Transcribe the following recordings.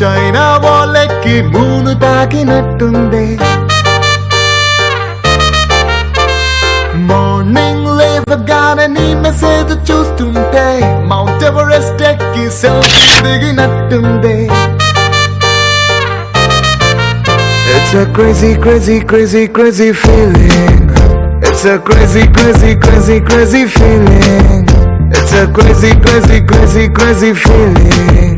China వాళ్ళకి మూను తాకినట్టుంది. Morning లేవగానే నీ మెసేజ్ చూస్తుంటే మౌంట్ ఎవరెస్ట్ ఎక్కి selfie దిగినట్టుంది. It's a crazy, crazy, crazy, crazy feeling. It's a crazy, crazy, crazy, crazy feeling. It's a crazy, crazy, crazy, crazy feeling.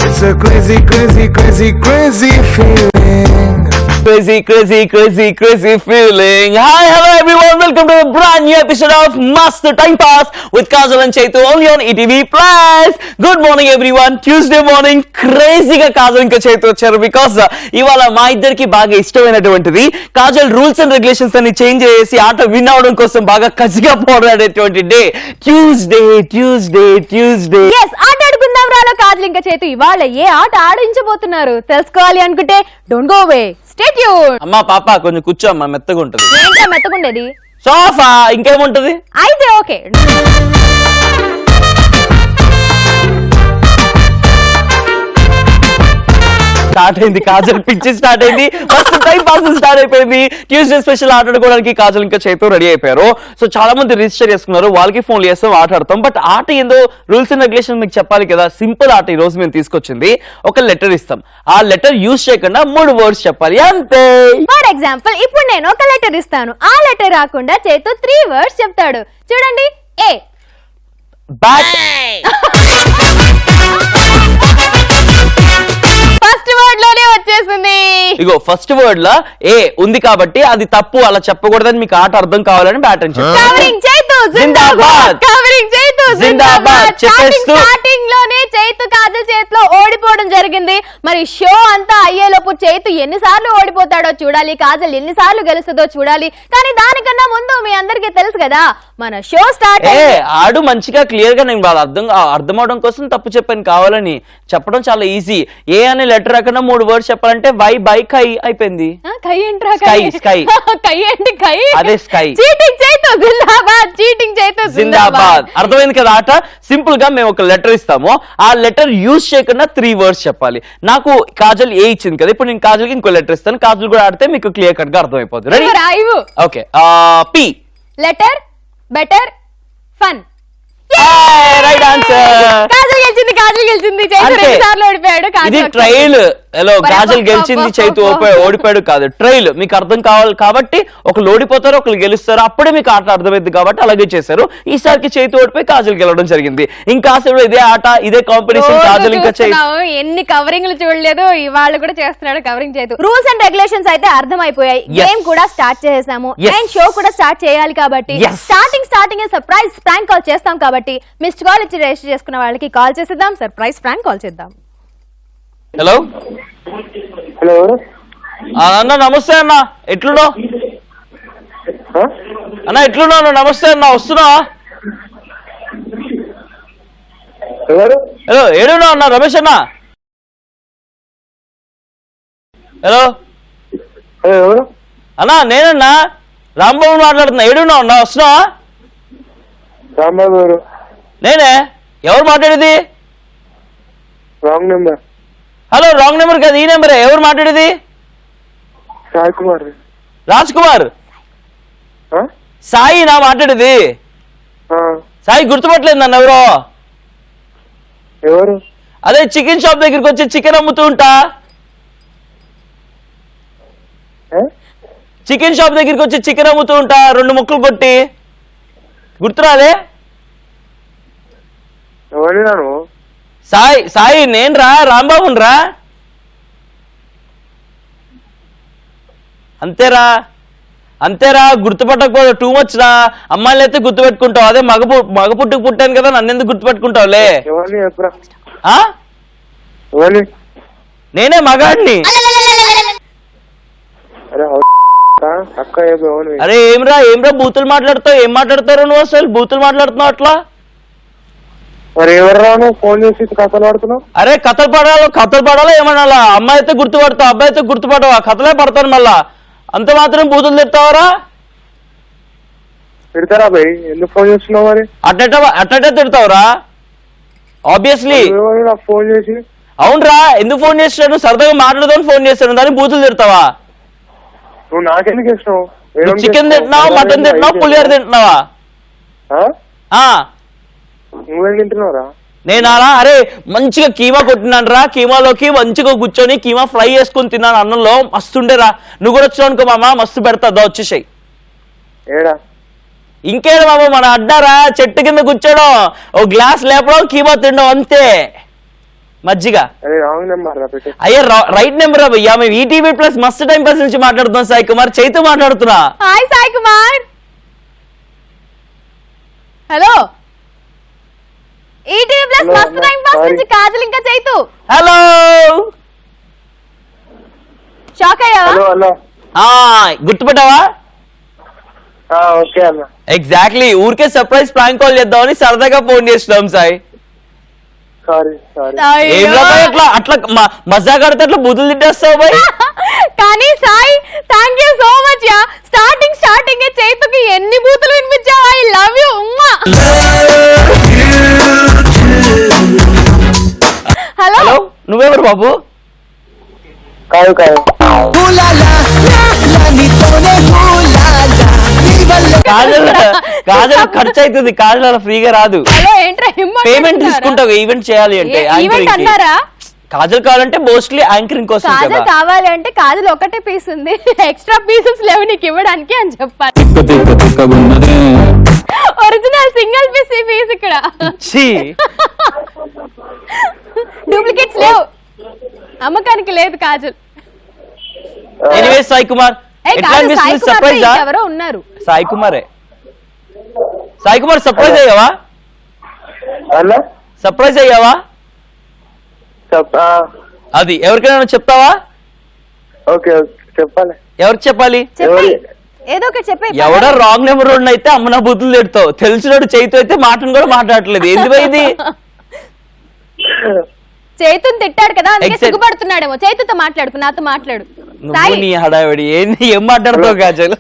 It's a crazy, crazy, crazy, crazy feeling. Crazy, crazy, crazy, crazy feeling. Hi, hello everyone. Welcome to a brand new episode of Master Time Pass with Kajal and Chaitu only on ETV Plus. Good morning everyone. Tuesday morning crazy ga Kajal inka Chaitu vacharu because ivala ma iddarki baga ishtamainatuvantiది Kajal rules and regulations ani change chesi aata win avadam kosam baga kaziga podadeటువంటి day Tuesday. Yes, ఆట ఆడుకుందాం రాలో Kajal inka Chaitu ఇవాళ ఏ ఆట ఆడించబోతున్నారు తెలుసుకోవాలి అనుకుంటే don't go away. Stay tuned. అమ్మా పాప కొంచెం కూర్చో అమ్మా మెత్తగా ఉంటుంది. ఏంటా మెత్తగుండేది? సోఫా ఇంకేముంటది? అయితే ఓకే. స్టార్ట్ అయింది కాజల్ పిచ్చి స్టార్ట్ అయింది ఫస్ట్ టైం పాస్ స్టార్ట్ అయిపోయింది. ట్యూస్డే స్పెషల్ ఆట ఆడుకోవడానికి కాజల్ ఇంకా చేతో రెడీ అయిపోయారు. సో చాలా మంది రిజిస్టర్ చేసుకున్నారు, వాళ్ళకి ఫోన్లు చేస్తాం ఆట ఆడతాం. బట్ ఆట ఏందో రూల్స్ అండ్ రెగ్యులేషన్ మీకు చెప్పాలి కదా. సింపుల్ ఆట ఈ రోజు మేము తీసుకొచ్చింది. ఒక లెటర్ ఇస్తాం, ఆ లెటర్ యూజ్ చేయకుండా 3 వర్డ్స్ చెప్పాలి అంతే. ఫర్ ఎగ్జాంపుల్ ఇప్పుడు నేను ఒక లెటర్ ఇస్తాను, ఆ లెటర్ రాకుండా చేతో 3 వర్డ్స్ చెప్తాడు. చూడండి, ఏ బ్యాట్. ఫస్ట్ వర్డ్ లోనే వచ్చేసింది. ఇగో ఫస్ట్ వర్డ్ లా ఏ ఉంది కాబట్టి అది తప్పు, అలా చెప్పకూడదని మీకు ఆట అర్థం కావాలని బ్యాట్ అని చెప్పారు. కవరింగ్ చైతు జిందాబాద్, కవరింగ్ చైతు జిందాబాద్ చెప్పేస్తూ స్టార్టింగ్ లోనే చైతు కాజల్ చేతిలో ఓడిపోవడం జరిగింది. మరి షో అంతా అయ్యేలోపు చైతు ఎన్నిసార్లు ఓడిపోతాడో చూడాలి, కాజల్ ఎన్నిసార్లు గెలుస్తుందో చూడాలి. కానీ దానికన్నా ముందు మీ అందరికీ తెలుసు కదా మన షో స్టార్ట్ ఆడు మంచిగా క్లియర్ గా నేను అర్థం అవడం కోసం తప్పు చెప్పాను కావాలని చెప్పడం చాలా ఈజీ. ఏ అనే లెటర్ రాకుండా 3 వర్డ్స్ చెప్పాలంటే వై బై కై అయిపోయింది. కై ఏంట్రా? స్కై స్కై కై ఏంటి? కై అదే స్కై. చీటింగ్ చైతు జిందాబాద్, చీటింగ్ చైతు జిందాబాద్. అర్థమైంది కదా ఆట. సింపుల్ గా మేము ఒక లెటర్ ఇస్తాము, ఆ లెటర్ యూజ్ చేయకుండా 3 వర్డ్స్ చెప్పాలి. నాకు కాజల్ ఏ ఇచ్చింది కదా, ఇప్పుడు నేను కాజల్ కి ఇంకో లెటర్ ఇస్తాను, కాజల్ కూడా ఆడితే మీకు క్లియర్ కట్ గా అర్థమైపోతుంది. Ready? Okay. P. Letter better fun. Right answer. Kajal గెలిచింది, కాజల్ గెలిచింది. చైతు 2 సార్లు ఓడిపోయాడు. ఇది ట్రైల్. హలో, కాజల్ గెలిచింది, చైతు ఓడిపోయాడు కాదు, ట్రైల్. మీకు అర్థం కావాలి కాబట్టి ఒకళ్ళు ఓడిపోతారు, ఒకళ్ళు గెలుస్తారు, అప్పుడే మీకు ఆట అర్థమైంది కాబట్టి అలాగే చేశారు. ఈసారికి చైతు ఓడిపోయి కాజల్ గెలవడం జరిగింది. ఇంకా అసలు ఇదే ఆట, ఇదే కాంపిటీషన్. కాజల్ ఇంకా ఎన్ని కవరింగ్లు చూడలేదు, ఇవాళ కూడా చేస్తున్నాడు covering Chaitu. Rules and regulations అయితే అర్థమైపోయాయి, గేమ్ కూడా స్టార్ట్ చేసాము అండ్ షో కూడా స్టార్ట్ చేయాలి కాబట్టి స్టార్టింగ్ సర్ప్రైజ్ ప్రాంక్ కాల్ చేస్తాం కాబట్టి మిస్డ్ కాల్ ఇచ్చి రిజిస్టర్ చేసుకున్న వాళ్ళకి కాల్ చేసేద్దాం, సర్ప్రైజ్ ప్రాంక్ కాల్ చేద్దాం. హలో హలో అన్న, నమస్తే అన్న, ఎట్లున్నావు అన్న? ఎట్లున్నావు? నమస్తే అన్న, వస్తున్నా. ఎవరు? హలో, ఏడున్నావు అన్న? రమేష్ అన్న. హలో ఎవరు? అన్నా నేనన్నా రాంబాబు మాట్లాడుతున్నా. ఏడున్నావు అన్న? వస్తున్నావా? రాంబాబు గారు. నేనే. ఎవరు మాట్లాడేది? Wrong number. Hello, wrong number కదా, ఈ నెంబరే. ఎవరు మాట్లాడేది? సాయి కుమార్. రాజ్ కుమార్. సాయి నా మాట్లాడేది? సాయి గుర్తుపట్టలేదు నన్ను. ఎవరో? ఎవరు? అదే చికెన్ షాప్ దగ్గరికి వచ్చి చికెన్ అమ్ముతూ ఉంటా. చికెన్ షాప్ దగ్గరికి వచ్చి చికెన్ అమ్ముతూ ఉంటా, 2 ముక్కలు కొట్టి. గుర్తురాలే? ఎవరు? సాయి నేను రా, రాంబాబుని రా. అంతేరా, గుర్తుపట్టకపోతే టూ మచ్ రా. అమ్మాయిలు అయితే గుర్తుపెట్టుకుంటావు, అదే మగ పుట్టుకు పుట్టాను కదా, నన్ను ఎందుకు గుర్తుపెట్టుకుంటావులే? నేనే మగాడిని. అరే ఏమ్రా బూతులు మాట్లాడతావు? ఏం మాట్లాడతారు నువ్వు? అసలు బూతులు మాట్లాడుతున్నావు అట్లా. మరి ఎవరు ఫోన్ చేసి కథలు పడుతున్నావు? అరే కథలు పడాలా ఏమన్నా? అమ్మాయి అయితే గుర్తుపడతావు, అబ్బాయి అయితే గుర్తుపడవా? కథలే పడతాను మళ్ళా. అంత మాత్రం బూతులు తిడతావరా? తిడతారా భయ్? ఎందుకు ఫోన్ చేస్తున్నావు? మరి అట్టే తిడతావురా? ఆబ్వియస్లీ ఫోన్ చేసి అవునరా, ఎందుకు ఫోన్ చేస్తాను? సరదాగా మాట్లాడదామని ఫోన్ చేస్తాను, దాన్ని బూతులు తిడతావా? నువ్వు నాకెందుకు ఇష్టం? చికెన్ తింటున్నావా, మటన్ తింటున్నావా, పులిహోర తింటున్నావా? నువ్వేం తింటున్నావురా? నేనా? అరే మంచిగా కీమా కొట్టినాను రా, కీమాలోకి మంచిగా కూర్చొని కీమా ఫ్రై చేసుకుని తిన్నాను అన్నంలో, మస్తుండేరా. నువ్వు కూడా వచ్చావు అనుకో మామ, మస్తు పెడతా, వచ్చేసాయి. ఏడా ఇంకేడు మామ, మన అడ్డారా, చెట్టు కింద కూర్చోడం, ఓ గ్లాస్ లేపడం, కీమా తినడం, అంతే. మజ్జిగ. అయ్యా రైట్ నెంబర్ అయ్యా. మేము ఈటీవీ ప్లస్ మస్తు టైం పాస్ నుంచి మాట్లాడుతున్నాం. సాయి కుమార్, చైతు మాట్లాడుతున్నా. Hi Sai Kumar. Hello, ETV plus మస్తు టైం పాస్ నుంచి కాజల్ ఇంకా చైతు. హలో. షాక్ అయ్యావా? గుర్తుపెట్టావా? ఓకే అన్న. ఎగ్జాక్ట్లీ, ఊరికే సర్ప్రైజ్ ప్రాంక్ కాల్ చేద్దామని సరదాగా ఫోన్ చేస్తున్నాం సాయి. అట్లా మజా కడితే అట్లా బుద్ధులు తిట్టేస్తావు బాయ్. కానీ Sai, thank you so much యా. స్టార్టింగ్ చైతుకి ఎన్ని బూతులు వినిపించావు. I love you. హలో, నువ్వెవరు బాబు? కాదు కాజల్ ఖర్చు అవుతుంది, కాజల్ ఫ్రీగా రాదు. పేమెంట్ తీసుకుంటావు ఈవెంట్ చేయాలి అంటే. కాజల్ కావాలంటే మోస్ట్లీ యాంకరింగ్ కోసం. కాజల్ కావాలి అంటే కాజల్ ఒకటే పీస్ ఉంది, ఎక్స్ట్రా పీసెస్ లేవు నీకు ఇవ్వడానికి అని చెప్పాలి. ఒరిజినల్ సింగిల్ పీస్ ఇక్కడ, డూప్లికేట్స్ లేవు, అమ్మకానికి లేదు కాజల్. ఎనీవే సాయి కుమార్, సర్ప్రైజ్ ఎవరో ఉన్నారు. సాయి కుమార్ సర్ప్రైజ్ అయ్యావా? సర్ప్రైజ్ అయ్యావా? అది ఎవరికైనా చెప్తావా? ఓకే చెప్పాలి. ఎవరికి చెప్పాలి? ఏదో ఒకటి చెప్పే. ఎవడో రాంగ్ నెంబర్ అయితే అమ్మ నా బుద్ధులు తిడతావు, తెలిసినోడు చైతు అయితే మాటను కూడా మాట్లాడట్లేదు. ఎందుకైంది? చైతుని తిట్టాడు కదా, అందుకే సిగ్గుపడుతున్నాడేమో. చైతుతో మాట్లాడుకు, నాతో మాట్లాడు. నువ్వు నీ హడావిడి ఏం మాట్లాడుతావు కాజల్?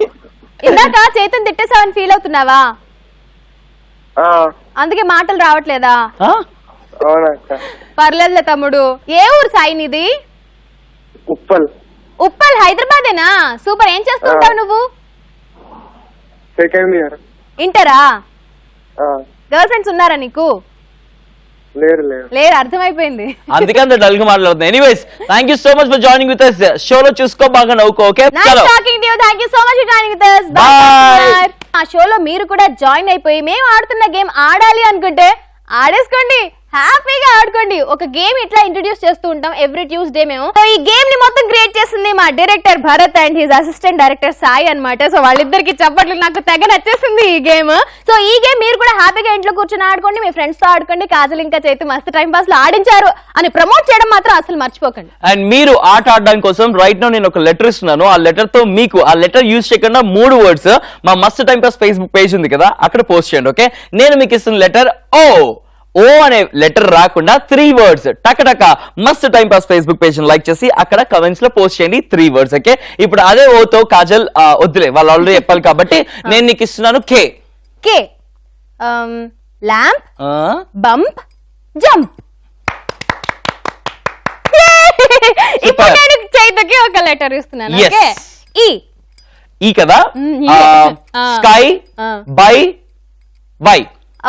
ఇందాక చైతుని తిట్టేసావని ఫీల్ అవుతున్నావా? అందుకే మాటలు రావట్లేదా? పర్లేదులే తమ్ముడు. ఏ ఊరు సాయి నీది? ఉప్పల్ హైదరాబాదేనా? సూపర్. ఏం చేస్తుంటావు నువ్వు? Second year. ఇంటరా? గర్ల్ ఫ్రెండ్స్ ఉన్నారా నీకు? లేరు, అర్థమైపోయింది. అందుకే అంత డల్ గా మాట్లాడుతున్నా. Anyways, thank you so much for joining with us. షోలో చూసుకో, బాగా నవ్వుకో. Okay, nice talking to you. Thank you so much for joining with us. Bye. ఆ షోలో మీరు కూడా జాయిన్ అయిపోయి మేము ఆడుతున్న గేమ్ ఆడాలి అనుకుంటే ఆడేసుకోండి, హ్యాపీగా ఆడుకోండి. ఒక గేమ్ ఇట్లా ఇంట్రొడ్యూస్ చేస్తూ ఉంటాం ఎవ్రీ ట్యూస్డే మేము. సో ఈ గేమ్ ని మొత్తం క్రియేట్ చేసింది మా director Bharat and his assistant director Sai అన్నమాట. సో వాళ్ళిద్దరికి చప్పట్లు, నాకు తెగ నచ్చేసింది ఈ గేమ్. సో ఈ గేమ్ మీరు కూడా హ్యాపీగా ఇంట్లో కూర్చొని ఆడుకోండి, మీ ఫ్రెండ్స్ తో ఆడుకోండి. కాజల్ ఇంకా చైతు మస్తు టైం పాస్ లో ఆడించారు అని ప్రమోట్ చేయడం మాత్రం అసలు మర్చిపోకండి. అండ్ మీరు ఆట ఆడడానికి కోసం రైట్ నౌ నేను ఒక లెటర్ ఇస్తున్నాను. ఆ లెటర్ తో మీకు ఆ లెటర్ యూజ్ చేయకుండా 3 words మా మస్తు టైం పాస్ ఫేస్బుక్ పేజ్ ఉంది కదా, అక్కడ పోస్ట్ చేయండి. ఓకే, నేను మీకు ఇస్తున్న లెటర్ ఓ అనే లెటర్ రాకుండా 3 words టక మస్తు time pass Facebook page like చేసి అక్కడ కమెంట్స్ లో పోస్ట్ చేయండి 3 words. ఓకే, ఇప్పుడు అదే ఓతో కాజల్ వద్దులే, వాళ్ళు ఆల్రెడీ చెప్పాలి కాబట్టి నేను నీకు ఇస్తున్నాను కే. Lamp, bump, jump. ఇప్పుడు నేను చైతకి ఒక లెటర్ ఇస్తున్నాను. ఓకే, ఈ కదా, స్కై, బై.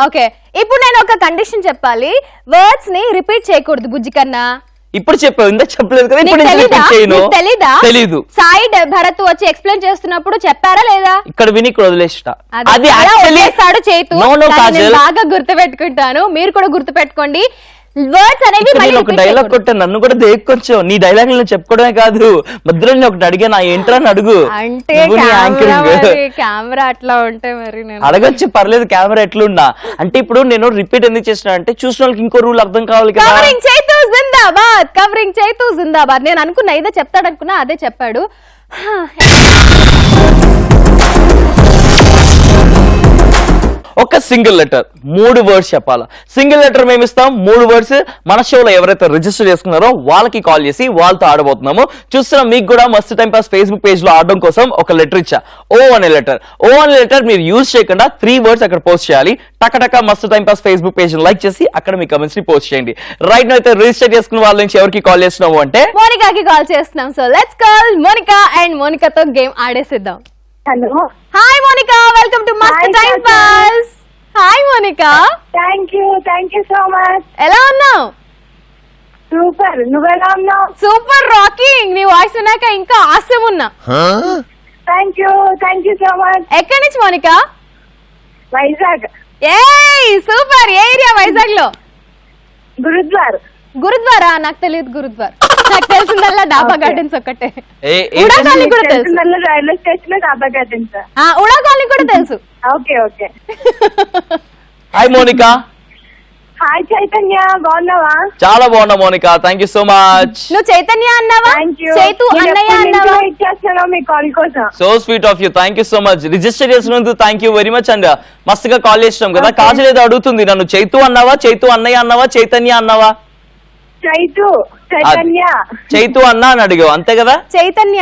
ఓకే, ఇప్పుడు నేను ఒక కండిషన్ చెప్పాలి. వర్డ్స్ ని రిపీట్ చేయకూడదు బుజ్జి కన్నా. ఇప్పుడు చెప్పావు, ఇందా చెప్పలేదు కదా. ఇప్పుడు తెలీదు. సాయి భరత్ వచ్చి ఎక్స్ప్లెయిన్ చేస్తున్నప్పుడు చెప్పారా లేదా? ఇక్కడ విని వదిలేస్తా. అది చేతు బాగా గుర్తు పెట్టుకుంటాను, మీరు కూడా గుర్తు పెట్టుకోండి. వర్డ్స్ అనేవి ఒక డైలాగ్ కొట్టా, నన్ను కూడా దేక్కొచ్చావు. నీ డైలాగ్ నేను చెప్పుకోవడమే కాదు, మధ్యలో నేను ఒకటి అడిగా, నా ఏంట్రా అని అడుగు. అంటే కెమెరా అట్లా ఉంటే మరి అడగొచ్చు, పర్లేదు. కెమెరా ఎట్లున్నా అంటే ఇప్పుడు నేను రిపీట్ ఎందుకు చేసిన అంటే చూసిన వాళ్ళకి ఇంకో రూల్ అర్థం కావాలి కదా. కవరింగ్ చైతు జిందాబాద్, కవరింగ్ చైతు జిందాబాద్. నేను అనుకున్నా ఇదే చెప్తాడనుకున్నా, అదే చెప్పాడు. ఒక సింగిల్ లెటర్ 3 వర్డ్స్ చెప్పాలా. సింగిల్ లెటర్ మేము ఇస్తాం, 3 వర్డ్స్. మన షోలో ఎవరైతే రిజిస్టర్ చేసుకున్నారో వాళ్ళకి కాల్ చేసి వాళ్ళతో ఆడబోతున్నాము. చూస్తున్నాం మీకు కూడా మస్తు టైం పాస్ ఫేస్బుక్ పేజ్ లో ఆడడం కోసం ఒక లెటర్ ఇచ్చా. ఓ అనే లెటర్ మీరు యూజ్ చేయకుండా 3 వర్డ్స్ అక్కడ పోస్ట్ చేయాలి. టకటక మస్తు time pass Facebook page like చేసి అక్కడ మీ కమెంట్స్ ని పోస్ట్ చేయండి. రైట్ నౌ అయితే రిజిస్టర్ చేసుకున్న వాళ్ళ నుంచి ఎవరికి కాల్ చేస్తున్నాము అంటే మోనికాకి కాల్ చేస్తున్నాం. So let's call Monica and మోనికాతో గేమ్ ఆడేసిద్దాం. Hello, hi Monica, welcome to Mast time pass. Hi Monica. Thank you so much. ఎలా ఉన్నావు? సూపర్, నువ్వెలా ఉన్నావు? Super rocking. నీ వాయిస్ విన్నాక ఇంకా ఆసమ్ ఉన్నా. Thank you so much. ఎక్కడి నుంచి మోనికా? వైజాగ్. ఏయ్ సూపర్. ఏ ఏరియా వైజాగ్ లో? గురుద్వార్. గురుద్వారా? నాకు తెలియదు గురుద్వార్. నాకు తెలిసిందల్లా డాబా గార్డెన్స్ ఒక్కటే. ఉడా కాలనీ కూడా తెలుసు. Railway station Daba gardens. UDA colony కూడా తెలుసు. Okay. Hi Monica. Hi Chaitanya, బాగున్నావా? చాలా బాగున్నా Monica, thank you so much. నువ్వు చైతన్య అన్నావా? చైతు అన్నయ్య అన్నావా? వెయిట్ చేస్తున్నావు మీ కాల్ కోసం. So sweet of you, thank you so much. Register చేసినందుకు thank you very much. And మస్తుగా కాల్ చేసినాం కదా. కాజల్ ఏదో అడుగుతుంది నన్ను, చైతు అన్నావా, చైతు అన్నయ్య అన్నావా, చైతన్య అన్నావా? చైతు అన్నా అని అడిగావు అంతే కదా? చైతన్య.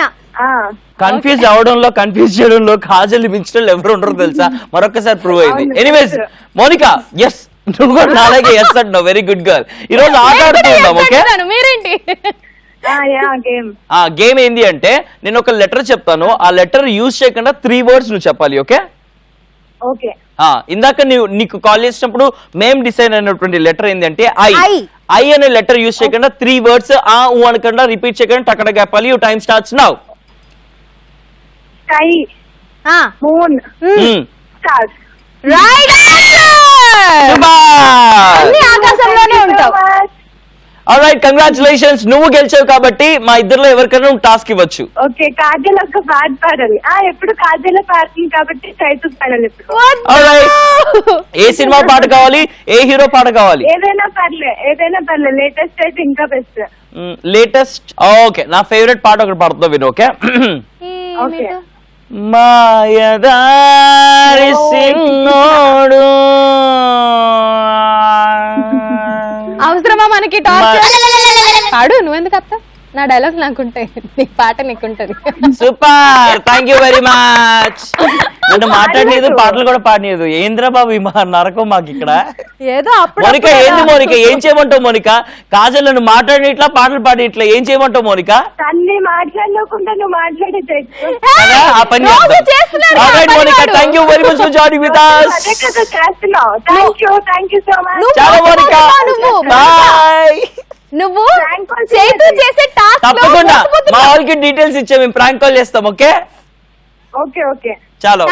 కన్ఫ్యూజ్ అవడంలో కన్ఫ్యూజ్ చేయడంలో కాజల్ మించిన ఎవరు ఉండరు తెలుసా? మరొకసారి ప్రూవ్ అయింది. ఎనీవేస్ మోనికా, ఎస్ నువ్వు కూడా నాలాగే ఎస్ అంటున్నావు. Very good girl. ఈ రోజు ఆట ఆడుతున్నాం. ఓకే, మీరేంటి? గేమ్ ఏంది అంటే నేను ఒక లెటర్ చెప్తాను, ఆ లెటర్ యూజ్ చేయకుండా 3 వర్డ్స్ నువ్వు చెప్పాలి. Okay okay. ఇందాక నీకు కాల్ చేసినప్పుడు మేము డిసైడ్ అయినటువంటి లెటర్ ఏంటి అంటే ఐ అనే లెటర్ యూజ్ చేయకుండా 3 వర్డ్స్ ఆ ఊ అనకుండా రిపీట్ చేయకుండా టక్కడ చెప్పాలి. You time starts now. Sky, moon, stars. Right answer. అన్ని ఆకాశంలోనే ఉంటావు. Alright, congratulations. నువ్వు గెలిచావు కాబట్టి మా ఇద్దరిలో ఎవరికైనా నువ్వు టాస్క్ ఇవ్వచ్చు. ఓకే, కాజల్ ఒక పాట పాడాలి. ఎప్పుడు కాజల్ పాడుతుంది కాబట్టి చైతు పాడాలి ఇప్పుడు. ఏ సినిమా పాట కావాలి, ఏ హీరో పాట కావాలి? ఏదైనా పర్లే. లేటెస్ట్ అయితే ఇంకా బెస్ట్. లేటెస్ట్. ఓకే, నా ఫేవరెట్ పాట ఒకటి పాడుతుందా విను. ఓకే. ఓకే. మాయదారి సిన్నోడు అవసరమా మనకి పాడు. నువ్వెందుకు అత్త? నా డైలాగ్ నాకుంటాయి, నీ పాట నీకుంటది. Super, thank you very much. నన్ను మాట్లాడలేదు, పాటలు కూడా పాడలేదు. ఏంద్రా బాబు ఈ నరకం మాకు ఇక్కడ. ఏదో అప్పుడు మోనిక ఏంది మోనిక, ఏం చేయమంటావు మోనిక? కాజల్ నన్ను మాట్లాడి ఇట్లా పాటలు పాడి ఇట్లా ఏం చేయమంటావు మోనిక? తన్ని మాట్లాడకుండా నువ్వు మాట్లాడే ఆ పని Monika. Thank you very much for joining with us. అదే కదా చేస్తున్నావు. Thank you so much. చాలా మోనిక, బాయ్. నువ్వు చైతు చేసే టాస్క్ తప్పకుండా మా వాళ్ళకి డీటెయిల్స్ ఇచ్చా, మేము ప్రాంక్ కాల్ చేస్తాం. Okay okay. చాలు,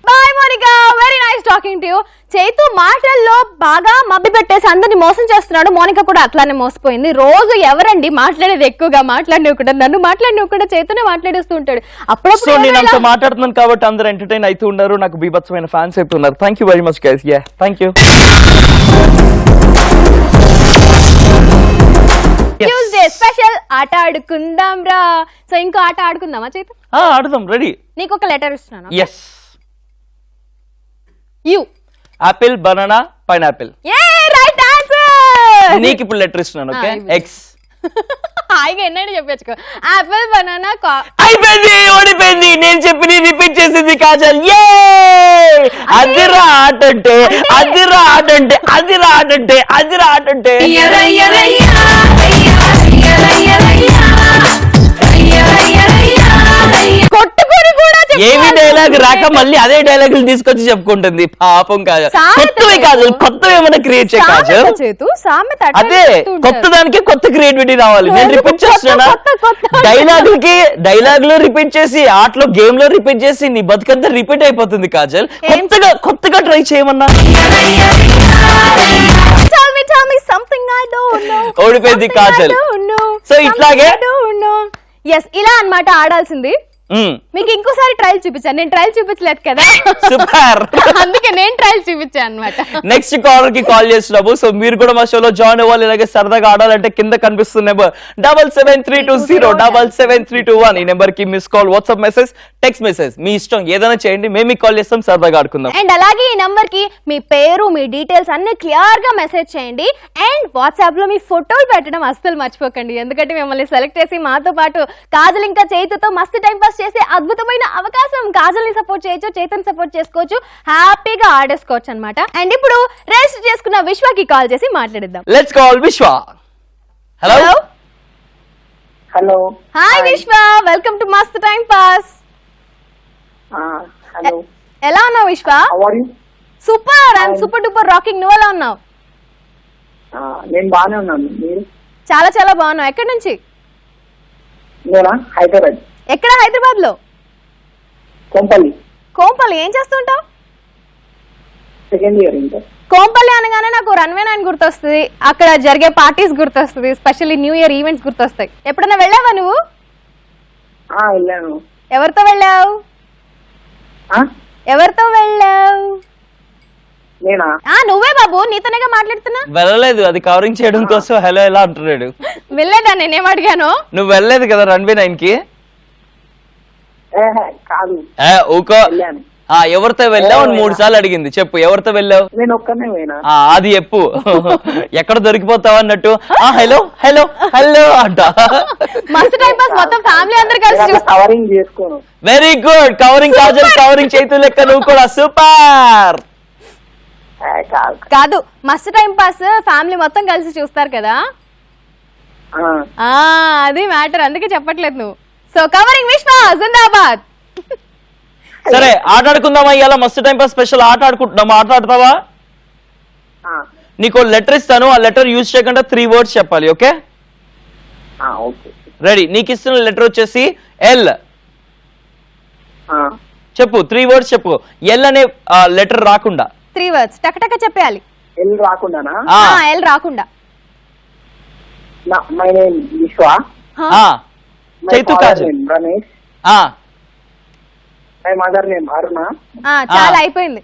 bye Monica. Very nice talking to you. Chaitu మాటల్లో బాగా మబ్బి పెట్టేసి అందరిని మోసం చేస్తున్నాడు. మోనికా కూడా అట్లానే మోసపోయింది. రోజు ఎవరండి మాట్లాడేది ఎక్కువగా మాట్లాడినవ్వకుండా, నన్ను మాట్లాడినవ్వకుండా చైతునే మాట్లాడేస్తూ ఉంటాడు. అప్పుడప్పుడు నేను అంత మాట్లాడుతున్నాను కాబట్టి అందరూ ఎంటర్టైన్ అవుతూ ఉన్నారు, నాకు బీభత్సమైన ఫ్యాన్స్ అవుతున్నారు. Thank you very much guys. Yeah, thank you. Tuesday special ఆట ఆడుకుందాం రా. సో ఇంకో ఆట ఆడుకుందామా చైతు? ఆడుదాం, రెడీ. నీకు ఒక లెటర్ ఇస్తున్నాను. S. U. Apple, banana, pineapple. A right answer. నీకు ఇప్పుడు లెటర్ ఇస్తున్నాను. Okay, X. హాయిగా ఎన్నైనా చెప్పొచ్చు. Apple, banana. అయిపోయింది, ఓడిపోయింది. నేను చెప్పి రిపీట్ చేసింది కాజల్. ఏ అదిరా ఆట అంటే, అదిరా ఆట అంటే, అదిరా ఆట అంటే, అదిరా ఆట అంటే. కొట్టుకొని కూడా ఏమి డైలాగ్ రాక మళ్ళీ అదే డైలాగులు తీసుకొచ్చి చెప్పుకుంటుంది. పాపం కాజల్. కొత్తవి కాజల్, కొత్తవి ఏమైనా క్రియేట్ చేయ కాజల్. అదే కొత్త దానికి కొత్త క్రియేటివిటీ రావాలి. నేను రిపీట్ చేస్తున్నా డైలాగులు రిపీట్ చేసి, ఆటలో గేమ్ లో రిపీట్ చేసి నీ బతుకంతా రిపీట్ అయిపోతుంది కాజల్. కొత్తగా ట్రై చేయమన్నా. ఓడిపోయింది కాజల్. సో ఇట్లాగే ఇలా అన్నమాట ఆడాల్సింది. మీకు ఇంకోసారి ట్రయల్ చూపించాను, నేను ట్రయల్ చూపించలేదు కదా. సూపర్, అందుకే నేను ట్రయల్ చూపించాను అన్నమాట. నెక్స్ట్ కాలర్ కి కాల్ చేస్తున్నాము. సో మీరు కూడా మా షోలో జాయిన్ అవ్వాలి, ఇలాగే సరదాగా ఆడాలంటే కింద కనిపిస్తున్న నెంబర్ 7732077321 ఈ నెంబర్ కి miss call, WhatsApp message text message మీ ఇష్టం ఏదైనా చేయండి, మేము మీకు కాల్ చేస్తాం, సరదాగా ఆడుకుందాం. అండ్ అలాగే ఈ నంబర్ కి మీ పేరు మీ డీటెయిల్స్ అన్ని క్లియర్ గా మెసేజ్ చేయండి. అండ్ వాట్సాప్ లో మీ ఫోటోలు పెట్టడం అస్సలు మర్చిపోకండి, ఎందుకంటే మిమ్మల్ని సెలెక్ట్ చేసి మాతో పాటు కాజల్ ఇంకా చైతుతో మస్తు టైం పాస్ చేసే అద్భుతమైన అవకాశం. కాజల్ ని సపోర్ట్ చేయొచ్చు, చైతన్ సపోర్ట్ చేసుకోవచ్చు, హ్యాపీగా ఆడేసుకోవచ్చు అన్నమాట. అండ్ ఇప్పుడు రిజిస్టర్ చేసుకున్న విశ్వకి కాల్ చేసి మాట్లాడిద్దాం. Let's call Vishwa. Hello hello. Hi Vishwa, welcome to Mast time pass. Hello, ఎలా ఉన్నావు Vishwa? How are you? Super, I'm super duper rocking. నువ్వు ఎలా ఉన్నావు? నేను బాగానే ఉన్నాను, మీరు? చాలా చాలా బాగున్నావు. ఎక్కడి నుంచి? నేనా? హైదరాబాద్. ఎక్కడ? హైదరాబాద్ లో కొంపల్లి. కోంపల్లి. ఏం చేస్తుంటావు? Second year inter. కోంపల్లి అనగానే నాకు రన్వే 9 గుర్తొస్తుంది, అక్కడ జరిగే పార్టీస్ గుర్తొస్తుంది, స్పెషల్లీ న్యూ ఇయర్ ఈవెంట్స్ గుర్తొస్తాయి. ఎప్పుడైనా వెళ్ళావా నువ్వు? వెళ్ళాను. ఎవరితో వెళ్ళావు? ఎవరితో వెళ్ళావు? నేనా? నువ్వే బాబు, నీతోనేగా మాట్లాడుతున్నా. వెళ్ళలేదు, అది కవరింగ్ చేయడం కోసం హలో ఎలా అంటున్నాడు. వెళ్ళలేదా? నేనేం అడిగాను? నువ్వు వెళ్ళలేదు కదా రన్వే 9 కి? కాదు, ఊకో. వెళ్ళాను. ఎవరితో వెళ్ళావు అని 3 సార్లు అడిగింది, చెప్పు ఎవరితో వెళ్ళావు? నేను ఒక్కనే పోయినా. అది చెప్పు. ఎక్కడ దొరికిపోతావు అన్నట్టు హలో హలో హలో అంట. మస్తు టైం పాస్ మొత్తం ఫ్యామిలీ అందరు కలిసి చూస్తాం. కవరింగ్ చేసుకోను. Very good. Covering Kajal, covering Chaitu లెక్క నువ్వు కూడా సూపర్. కాదు, మస్తు టైం పాస్ ఫ్యామిలీ మొత్తం కలిసి చూస్తారు కదా, అది మ్యాటర్, అందుకే చెప్పట్లేదు నువ్వు. సో కవరింగ్ విశ్వ జిందాబాద్. సరే ఆట ఆడుకుందామా? ఇవాళ మస్తు టైం పాస్ స్పెషల్ ఆట ఆడుకుంటున్నాం. ఆడతావా? నీకు లెటర్ ఇస్తాను, ఆ లెటర్ యూజ్ చేయకుండా 3 words చెప్పాలి. ఓకే? రెడీ? నీకు ఇస్తున్న లెటర్ వచ్చేసి ఎల్. చెప్పు, 3 words చెప్పు. ఎల్ అనే లెటర్ రాకుండా 3 words టక చెప్పేయాలి. ఎల్ రాకుండానా? ఎల్ రాకుండా. My name Vishwa. Chaitu Kajal. Ramesh. My mother name Aruna. చాలా అయిపోయింది.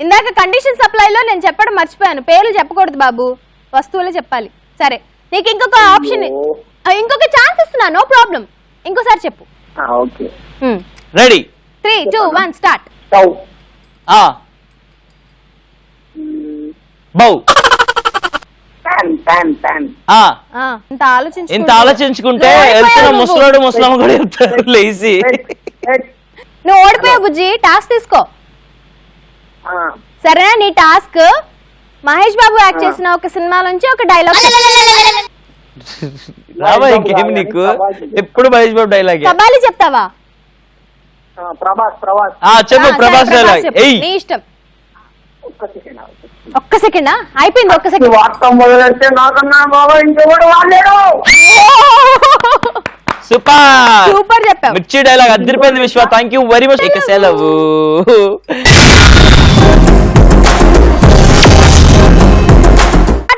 ఇందాక కండిషన్ సప్లై లో నేను చెప్పడం మర్చిపోయాను, పేర్లు చెప్పకూడదు బాబు, వస్తువులే చెప్పాలి. సరే, నీకు ఇంకొక ఆప్షన్, ఇంకొక ఛాన్స్ ఇస్తున్నా, నో ప్రాబ్లం. ఇంకోసారి చెప్పు. Okay, ready? 3, 2, 1 start. Stove. Bowl. Pan. ఇంత ఆలోచించుకుంటే వెళ్తున్న ముసలాడు ముసలాం కూడా వెళ్తారు లేచి. నువ్వు ఓడిపోయావు బుజ్జి, టాస్క్ తీసుకో. సరేనా? నీ టాస్క్ మహేష్ బాబు యాక్ట్ చేసిన ఒక సినిమా నుంచి ఒక డైలాగ్. రావా ఇంకేమి నీకు? ఎప్పుడు మహేష్ బాబు డైలాగ్. కబాలి చెప్తావా? ప్రభాస్. చెప్పు ప్రభాస్ డైలాగ్. నీ ఇష్టం. ఒక్క సెకండ్ అయిపోయింది. ఒక్క సెకండ్. వాడటం మొదలెడితే నాకన్నా బాబా ఇంకెవడు వాడలేడు. సూపర్ చెప్పావు. మిర్చి డైలాగ్ అదిరిపోయింది విశ్వ. Thank you very much. ఇక సెలవు.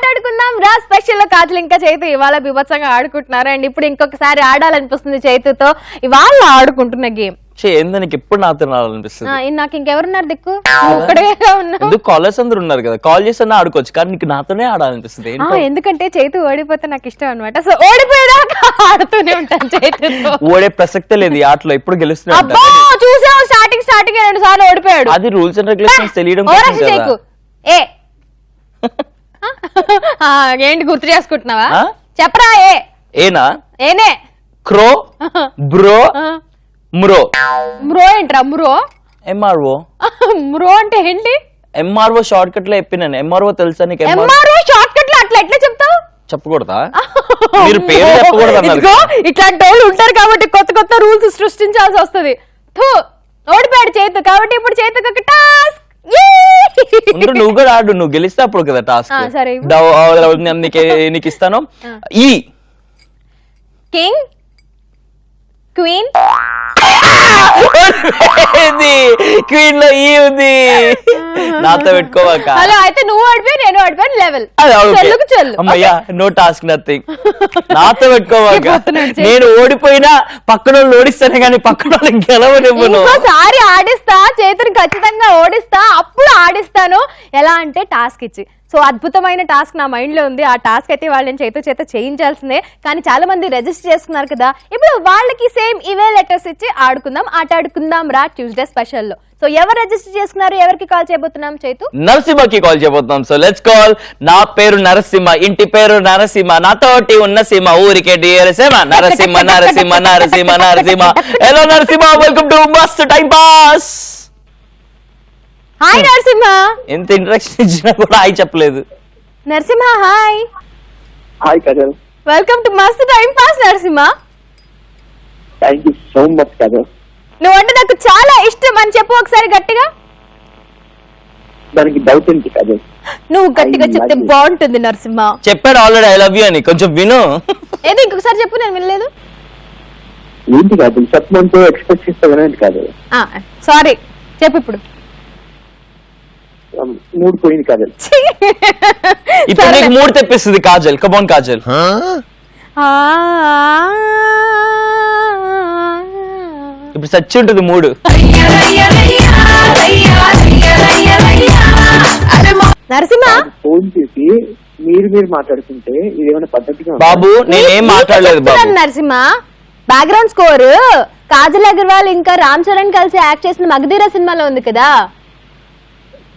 ఆడుకుందాం రా. స్పెషల్ లో కాజల్ ఇంకా చైతు ఇవాళ బీభత్సంగా ఆడుకుంటున్నారు. అండ్ ఇప్పుడు ఇంకొకసారి ఆడాలనిపిస్తుంది చైతుతో. ఇవాళ ఆడుకుంటున్న గేమ్ ఏందో నీకు ఎప్పుడు నాతో ఆడాలనిపిస్తుంది? నాకు ఇంకెవరున్నారు దిక్కు? ఒక్కడే ఉన్నా. ఎందుకు? కాలర్స్ అందరు ఉన్నారు కదా, కాల్ చేసి ఆడుకోవచ్చు, కానీ నీకు నాతోనే ఆడాలనిపిస్తుంది. ఎందుకంటే చైతు ఓడిపోతే నాకు ఇష్టం అనమాట. సో ఓడిపోయేదాకా ఆడుతూనే ఉంటాను చైతుతో. ఓడే ప్రసక్తే లేదు ఈ ఆటలో, ఎప్పుడు గెలుస్తున్నా. చూసావు, స్టార్టింగ్ 2 సార్లు ఓడిపోయాడు. అది రూల్స్ అండ్ రెగ్యులేషన్స్ తెలియడం. ఏంటి గుర్తు చేసుకుంటున్నావా? చెప్పరా. ఏనే క్రో, బ్రో, మురో. మురో ఏంట్రా? మురో ఎంఆర్ఓ. మురో అంటే ఏంటి? ఎంఆర్ఓ షార్ట్ కట్ లో చెప్పినాను. ఎంఆర్ఓ తెలుసా నీకు? ఎంఆర్ఓ షార్ట్ కట్ లో అట్లా ఎట్లా చెప్తావు? చెప్పకూడదా? మీరు పేరు చెప్పకూడదు అన్నారు. ఇట్లాంటి వాళ్ళు ఉంటారు కాబట్టి కొత్త రూల్స్ సృష్టించాల్సి వస్తుంది. ఓడిపోయాడు చైతు, కాబట్టి ఇప్పుడు చైతుకు ఒక టాస్క్. నువ్వు కూడా ఆడు, నువ్వు గెలిస్తే అప్పుడు కదా టాస్క్. నీకు ఇస్తాను. ఈ కింగ్, క్వీన్. క్వీన్ లో ఈ ఉంది, నాతో పెట్టుకోవాక. హలో, అయితే నువ్వు ఓడిపోయి నేను ఓడిపోయాను. లెవెల్ అమ్మయ్యా, నో టాస్క్ నథింగ్. నాతో పెట్టుకోవాక. నేను ఓడిపోయినా పక్కన వాళ్ళు ఓడిస్తానే కానీ పక్కన వాళ్ళకి గెలవనివ్వను. ఇంకోసారి ఆడిస్తా, చేతుని ఖచ్చితంగా ఓడిస్తా, అప్పుడు ఆడిస్తాను. ఎలా అంటే టాస్క్ ఇచ్చి సో అద్భుతమైన టాస్క్ నా మైండ్ లో ఉంది. ఆ టాస్క్ అయితే వాళ్ళని చేత చేయించాల్సిందే. కానీ చాలా మంది రిజిస్టర్ చేసుకున్నారు కదా, ఇప్పుడు వాళ్ళకి సేమ్ ఇవే లెటర్స్ ఇచ్చి ఆట ఆడుకుందాం రా ట్యూస్డే స్పెషల్ లో. సో ఎవరు రిజిస్టర్ చేసుకున్నారు, ఎవరికి కాల్ చేయబోతున్నాం చైతు? నరసింహకి కాల్ చేయబోతున్నాం. So let's call. నా పేరు నరసింహ, ఇంటి పేరు నరసింహ, నాతోటి ఉన్న సీమ, ఊరికే డియరసింహ, Narasimha Narasimha Narasimha Narasimha. Hello Narasimha, welcome to Mast time pass. Hi Narasimha. ఎంత ఇంట్రడక్షన్ ఇచ్చినా కూడా హాయ్ చెప్పలేదు. Narasimha hi. Hi Kajal. Welcome to Mast time pass Narasimha. Thank you so much Kajal. నువ్వంటే నాకు చాలా ఇష్టం అని చెప్పు ఒకసారి గట్టిగా. దానికి డౌట్ ఏంటి కజల్? నువ్వు గట్టిగా చెప్తే బాగుంటుంది నరసింహ. చెప్పాడు ఆల్రెడీ ఐ లవ్ యూ అని, కొంచెం విను. ఏదో ఇంకొకసారి చెప్పు, నేను వినలేదు. ఏంటి కజల్ చెప్పమంటూ ఎక్స్పెక్ట్ చేస్తాను కాదు. సారీ చెప్పు ఇప్పుడు. మూడు పోయింది కజల్. ఇప్పుడు నీకు మూడు తెప్పిస్తుంది కాజల్. కమాన్ కాజల్. ఇప్పుడు సచ్చి ఉంటుంది మూడు. నరసింహ ఫోన్ చేసి మీరు మాట్లాడుతుంటే ఇదేమైనా పద్ధతిగా బాబు నేనేం మాట్లాడలేదు బాబు. నరసింహ బ్యాక్గ్రౌండ్ స్కోర్ కాజల్ అగర్వాల్ ఇంకా రామ్ చరణ్ కలిసి యాక్ట్ చేసిన మగధీర సినిమాలో ఉంది కదా.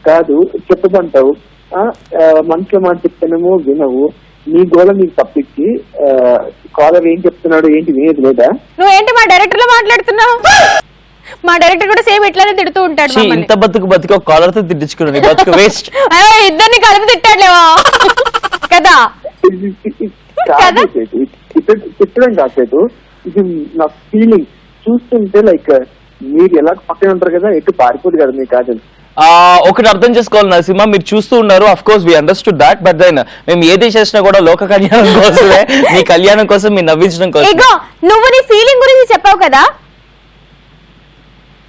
కాదు చెప్పదంటావు, మనసులో మాట చెప్తానేమో వినవు. నీ గోళ నీకు తప్పించి కాలర్ ఏం చెప్తున్నాడు ఏంటి వినేది లేదా? నువ్వేంటి మా డైరెక్టర్ లో మాట్లాడుతున్నావు? మా డైరెక్టర్ కూడా సేమ్ ఇట్లానే తిడుతూ ఉంటాడు. ఇంత బతుకు ఒక కాలర్ తో తిట్టించుకున్నాను, బతుకు వేస్ట్. ఇద్దరిని కలిపి తిట్టాడులేవా కదా. తిట్టడం కాసేపు ఇది నా ఫీలింగ్ చూస్తుంటే లైక్ మీరు ఎలా పక్కన ఉంటారు కదా, ఎటు పారిపోదు కదా మీ కాజల్. ఒకటి అర్థం చేసుకోవాలి నరసింహ, మీరు చూస్తూ ఉన్నారు, of course we understood that, but then మేము ఏది చేసినా కూడా లోక కళ్యాణం కోసమే, మీ కళ్యాణం కోసం, మీ నవ్వించడం కోసం. నువ్వు నీ ఫీలింగ్ గురించి చెప్పావు కదా.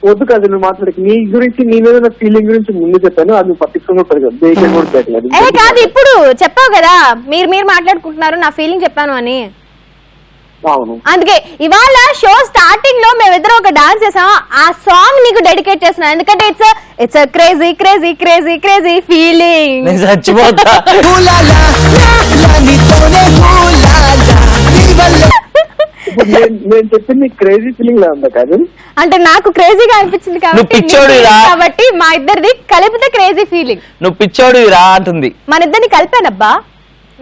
వద్దు కాదు నువ్వు మాట్లాడి నీ గురించి, నీ మీద ఫీలింగ్ గురించి ముందు చెప్పాను, అది పట్టించుకుని కాదు ఇప్పుడు చెప్పావు కదా, మీరు మాట్లాడుకుంటున్నారు, నా ఫీలింగ్ చెప్పాను అని. అందుకే ఇవాళ షో స్టార్టింగ్ లో మేమిద్దరం ఒక డాన్స్ చేసాం, ఆ సాంగ్ నీకు డెడికేట్ చేస్తున్నాం. ఎందుకంటే it's crazy crazy crazy crazy feeling. చచ్చిపోతా. నేను చెప్పింది క్రేజీ ఫీలింగ్ లా ఉందా కాదు? అంటే నాకు క్రేజీగా అనిపించింది కాబట్టి మా ఇద్దరిది కలిపితే క్రేజీ ఫీలింగ్. నువ్వు పిచ్చోడు రా అంటుంది. మన ఇద్దరిని కలిపానబ్బా.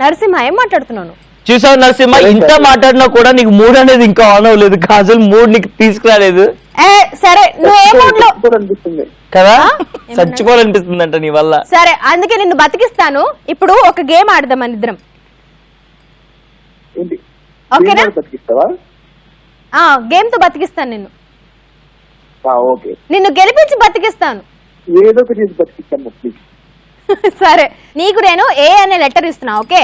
నరసింహ ఏం మాట్లాడుతున్నాను? చూసావు నరసింహ, ఇంత మాట్లాడినా కూడా నీకు మూడ్ అనేది ఇంకా ఆన్ అవ్వలేదు. కాజల్ మూడ్ నీకు తీసుకురాలేదు. సరే నువ్వు ఏ మూడ్ లో అనిపిస్తుంది కదా, చచ్చిపోవాలనిపిస్తుంది అంట నీ వల్ల. సరే అందుకే నిన్ను బతికిస్తాను. ఇప్పుడు ఒక గేమ్ ఆడదాం మన ఇద్దరం, ఓకేనా? గేమ్ తో బతికిస్తాను నిన్ను. నిన్ను గెలిపించి బతికిస్తాను. ఏదో ఒకటి బతికిస్తాను ప్లీజ్. సరే నీకు నేను ఏ అనే లెటర్ ఇస్తున్నా, ఓకే?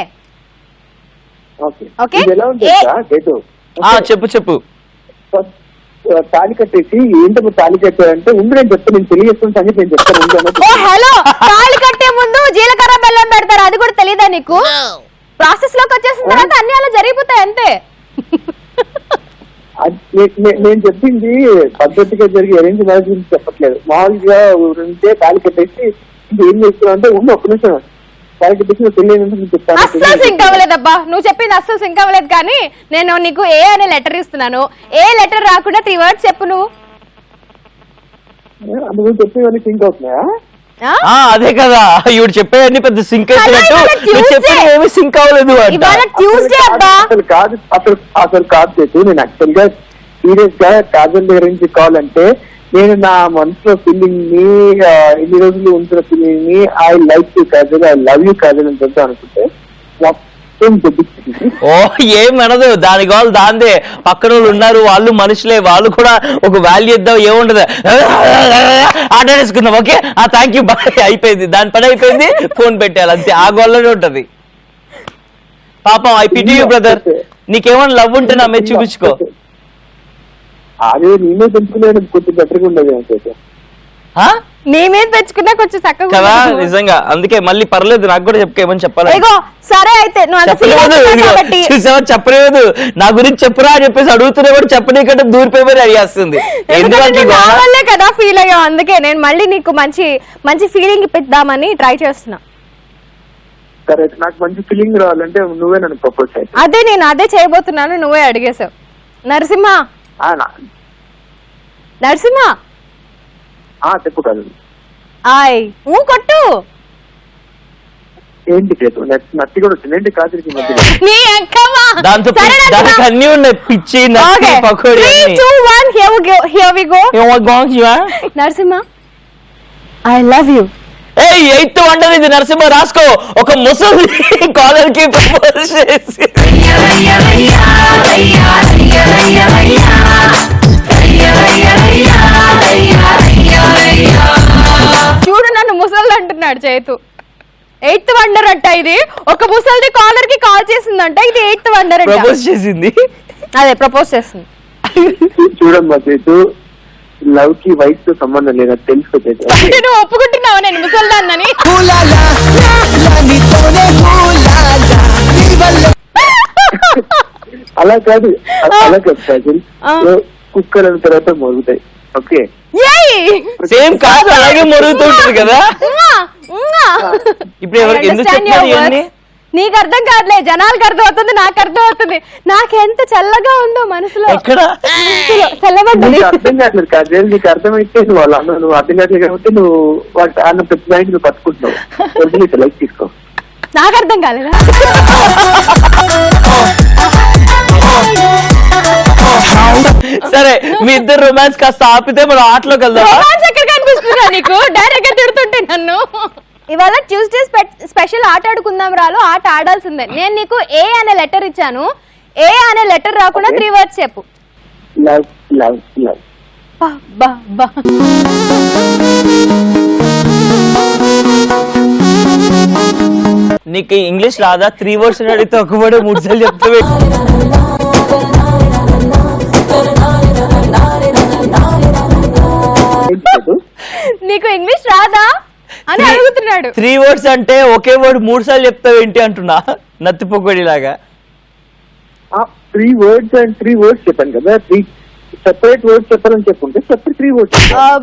చెప్పు. తాళి కట్టేసి ఏంటో తాళి కట్టారంటే ఉండి నేను చెప్తాను, నేను తెలియజేస్తున్న సంగతి నేను చెప్తాను. హలో, తాళి కట్టే ముందు జీలకర్ర బెల్లం పెడతారు, అది కూడా తెలియదా నీకు? ప్రాసెస్ లోకి వచ్చేసిన తర్వాత అన్ని అలా జరిగిపోతాయి అంతే. నేను చెప్పింది పద్ధతిగా జరిగి అరేంజ్ మ్యారేజ్ గురించి చెప్పట్లేదు. మామూలుగా ఉంటే తాళి కట్టేసి ఏం చేస్తున్నావు అంటే ఉండి ఒక్క నిమిషం అస్సలు సింక్ అవ్వలేదబ్బా, నువ్వు చెప్పింది అస్సలు సింక్ అవ్వలేదు. కానీ నేను నీకు ఏ అనే లెటర్ ఇస్తున్నాను, ఏ లెటర్ రాకుండా 3 words చెప్పు నువ్వు. చెప్పేవన్నీ సింక్ అవుతున్నాయా? అదే కదా, ఇవి చెప్పేవన్నీ పెద్ద సింక్ అయినట్టు ఏమి సింక్ అవ్వలేదు. ట్యూస్డే అబ్బా. అసలు కాదు చేతు, నేను యాక్చువల్ గా సీరియస్ గా కాజల్ దగ్గర నుంచి కాల్ అంటే నేను నా మనసులో ఫీలింగ్ ని, ఎన్ని రోజులు ఉంటున్న ఫీలింగ్ ని, I like you Kajal, I love you Kajal అని చెప్తా అనుకుంటే ఏమనదు. దాని కావాలి దాందే. పక్కన వాళ్ళు ఉన్నారు, వాళ్ళు మనుషులే, వాళ్ళు కూడా ఒక వాల్యూ ఇద్దాం, ఏముండదు ఆట వేసుకుందాం, ఓకే థ్యాంక్ యూ బాయ్ అయిపోయింది, దాని పని అయిపోయింది, ఫోన్ పెట్టాలి అంతే. ఆ గోల్లోనే ఉంటది. పాపం ఐ పిటి యూ బ్రదర్, నీకేమైనా లవ్ ఉంటే నా మీద చూపించుకో. అదే నేనే పెంచుకునే కొంచెం బెటర్గా ఉండదు. నీ మీద తెచ్చుకున్నా కొంచెం చక్కగా కదా నిజంగా. అందుకే మళ్ళీ పర్లేదు నాకు కూడా చెప్పుకేమని చెప్పాలి. సరే అయితే చూసావా, చెప్పలేదు. నా గురించి చెప్పురా అని చెప్పేసి అడుగుతున్నా కూడా చెప్పనీకంటే దూరిపోయి అడిగేస్తుంది. ఎందుకంటే కదా ఫీల్ అయ్యా, అందుకే నేను మళ్ళీ నీకు మంచి మంచి ఫీలింగ్ ఇప్పిద్దామని ట్రై చేస్తున్నా. కరెక్ట్. నాకు మంచి ఫీలింగ్ రావాలంటే నువ్వే నన్ను ప్రపోజ్ చేయాలి. అదే నేను అదే చేయబోతున్నాను, నువ్వే అడిగేశావు. నరసింహ నరసింహ చెప్పు కాదు. ఆయ్ కొట్టు. ఏంటి చేతు నత్తి కూడా వచ్చింది ఏంటి కాజల్కి మధ్య? నీ అక్కమ్మా. దాంతో దానికి అన్ని ఉన్నాయి, పిచ్చి నత్తి pakodi. 3, 2, 1 here we go. Narasimha I love you. Eighth wonder ఇది నరసింహ, రాసుకో. ఒక ముసలి కాలర్ కి ప్రపోజ్ చేసి చూడు నన్ను ముసలి అంటున్నాడు చేతు. 8th వండర్ అంట ఇది. ఒక ముసలిది కాలర్ కి కాల్ చేసిందంట, ఇది 8th వండర్ అంట. ప్రపోజ్ చేసింది. అదే ప్రపోజ్ చేస్తుంది. చూడమ్మా చేతు, లవ్ కి వయసు తో సంబంధం లేదా తెలుసుకో చేతు. నువ్వు ఒప్పుకుంటున్నావు నేను ముసల్దాన్నని? అలా కాదు కాజల్, కుక్కల తర్వాత మరుగుతాయి. ఓకే సేమ్ కాదు, అలాగే మరుగుతుంటది కదా. ఇప్పుడు ఎవరికి ఎందుకు చెప్తారు ఇవన్నీ? నీకు అర్థం కాదులే, జనాలకు అర్థం అవుతుంది, నాకు అర్థం అవుతుంది. నాకెంత చల్లగా ఉందో మనసులో. ఎక్కడ చల్లబడ్డది. అర్థం కావట్లేదు కాజల్, నీకు అర్థమైతే నువ్వు అలా నువ్వు అర్థం కావట్లేదు కాబట్టి నువ్వు వాటి అన్న ప్రతి నైట్ నువ్వు పట్టుకుంటున్నావు. లైక్ తీసుకో. నాకు అర్థం కాలేదా? సరే మీ ఇద్దరు రొమాన్స్ కాస్త ఆపితే మనం ఆటలోకి వెళ్దాం. ఎక్కడ కనిపిస్తుందా నీకు? డైరెక్ట్ గా తిడుతుంటే నన్ను. ఇవాళ ట్యూస్డే స్పెషల్ ఆట ఆడుకుందాం రాలో. ఆట ఆడాల్సిందే. నేను నీకు ఏ అనే లెటర్ ఇచ్చాను. ఏ అనే లెటర్ రాకుండా 3 words చెప్పు. Love love love. బా బా. నీకు ఇంగ్లీష్ రాదా? 3 words అడిగితే ఒక వర్డ్ 3 సార్లు చెప్తావే. నీకు ఇంగ్లీష్ రాదా అని అడుగుతున్నాడు. 3 words అంటే ఒకే వర్డ్ 3 సార్లు చెప్తావు ఏంటి అంటున్నా, నత్తి పొగడి లాగా. 3 words and 3 words చెప్పాను కదా. 3 separate words చెప్పాలని చెప్పుంటే separate 3 words.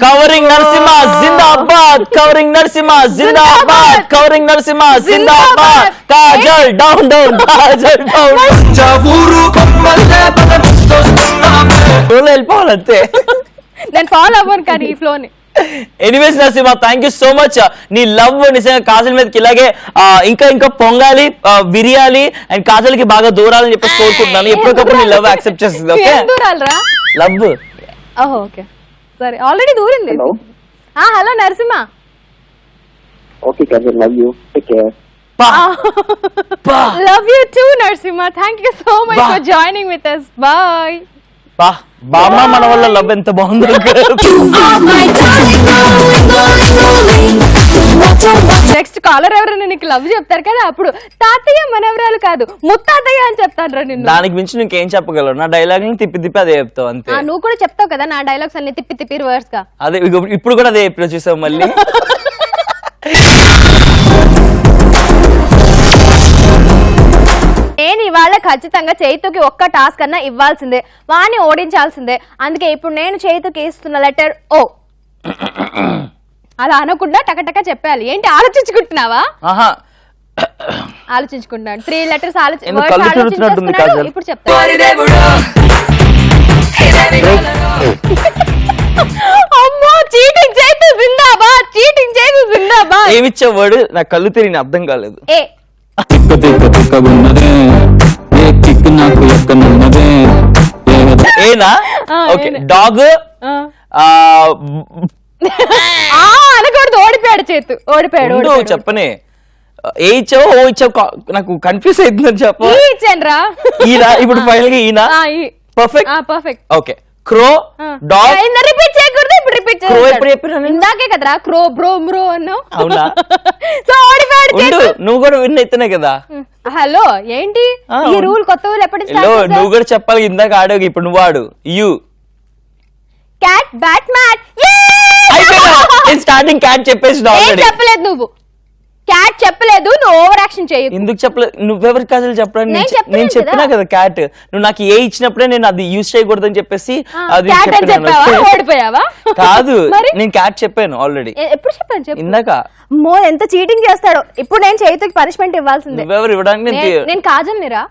కవరింగ్ నరసింహ జిందాబాద్, కవరింగ్ నరసింహ జిందాబాద్, కవరింగ్ నరసింహ జిందాబాద్. Kajal down down, Kajal down. వెళ్ళిపోవాలంతే. నేను ఫాలో అవ్వను కానీ ఈ ఫ్లోని. Anyways Narasimha, thank you so much. నీ లవ్ నిజంగా కాజల్ మీదకి ఇలాగే ఇంకా ఇంకా పొంగాలి, విరియాలి, అండ్ కాజల్ కి బాగా దూరాలని చెప్పేసి కోరుకుంటున్నాను. ఎప్పటికప్పుడు నీ లవ్ యాక్సెప్ట్ చేస్తుంది. Okay love. ఓకే సరే, ఆల్రెడీ దూరింది. Hello Narasimha. Okay Kajal, love you, take care. Love you too Narasimha. Thank you so much for joining with us. Bye. బామ్మ మన వల్ల లవ్ ఎంత బాగుంది. నెక్స్ట్ కాలర్ ఎవరైనా నీకు లవ్ చెప్తారు కదా, అప్పుడు తాతయ్య మనవరాలు కాదు ముత్తాతయ్య అని చెప్తాను రా నిన్ను. దానికి మించి ఇంకేం చెప్పగలవు? నా డైలాగ్ తిప్పి తిప్పి అదే చెప్తావు అంతే. నువ్వు కూడా చెప్తావు కదా నా డైలాగ్స్ అన్ని తిప్పి తిప్పి రివర్స్ గా. అదే ఇప్పుడు కూడా అదే ఎప్పుడు చూసావు మళ్ళీ. నేను ఇవాళ ఖచ్చితంగా చైతుకి ఒక్క టాస్క్ అన్నా ఇవ్వాల్సిందే, వాణ్ణి ఓడించాల్సిందే. అందుకే ఇప్పుడు నేను చైతుకి ఇస్తున్న లెటర్ ఓ. అలా అనకుండా టకటక చెప్పాలి. ఏంటి ఆలోచించుకుంటున్నావా? ఆలోచించుకుంటున్నాను. 3 letters ఆలోచించుకున్నాడు. ఇప్పుడు చెప్తా. అమ్మో, చీటింగ్ చైతు జిందాబాద్, చీటింగ్ చైతు జిందాబాద్. ఏమిచ్చే వర్డ్ నాకు కళ్ళు తిరిగి అర్థం కాలేదు. ఏ ఏనా? Okay dog. అనకూడదు, ఓడిపోయాడు చేతు, ఓడిపోయాడు. చెప్పనే ఏ ఇచ్చావు ఓ ఇచ్చావు, నాకు కన్ఫ్యూజ్ అవుతుందని చెప్పు. ఇచ్చాను రా. ఈయన ఇప్పుడు ఫైనల్ గా ఈయన పర్ఫెక్ట్. పర్ఫెక్ట్. ఓకే క్రో డాగ్. రిపీట్ చేయకూడదు, ఇప్పుడు రిపీట్ చేయాలి. ఇందాకే కదరా క్రో బ్రో మ్రో అన్నావు. అవునా? సో ఓడిపోయాడు. నువ్వు కూడా విన్ అవుతున్నాయి కదా. హలో ఏంటి ఈ రూల్? కొత్త రూల్ ఎప్పటి నుంచి? నువ్వు కూడా చెప్పాలి. ఇందాక ఆడావు, ఇప్పుడు నువ్వు ఆడు. You cat bat mat. Starting cat చెప్పేసి చెప్పలేదు నువ్వు. క్యాట్ చెప్పలేదు, నువ్వు ఓవర్ యాక్షన్ చేయకు. ఎందుకు చెప్పలేదు? నువ్వెవరి కాజల్ చెప్పడానికి? నేను చెప్పినా కదా క్యాట్. నువ్వు నాకు ఏ ఇచ్చినప్పుడే నేను అది యూజ్ చేయకూడదు అని చెప్పేసి అది ఓడిపోయావా? కాదు, నేను క్యాట్ చెప్పాను ఆల్రెడీ. ఎప్పుడు చెప్పాను చెప్పు. ఇందాక. మో ఎంత చీటింగ్ చేస్తాడు. ఇప్పుడు నేను చేతికి పనిష్మెంట్ ఇవ్వాల్సిందే. నువ్వెవరు ఇవ్వడానికి? నేను కాజల్ నీరా,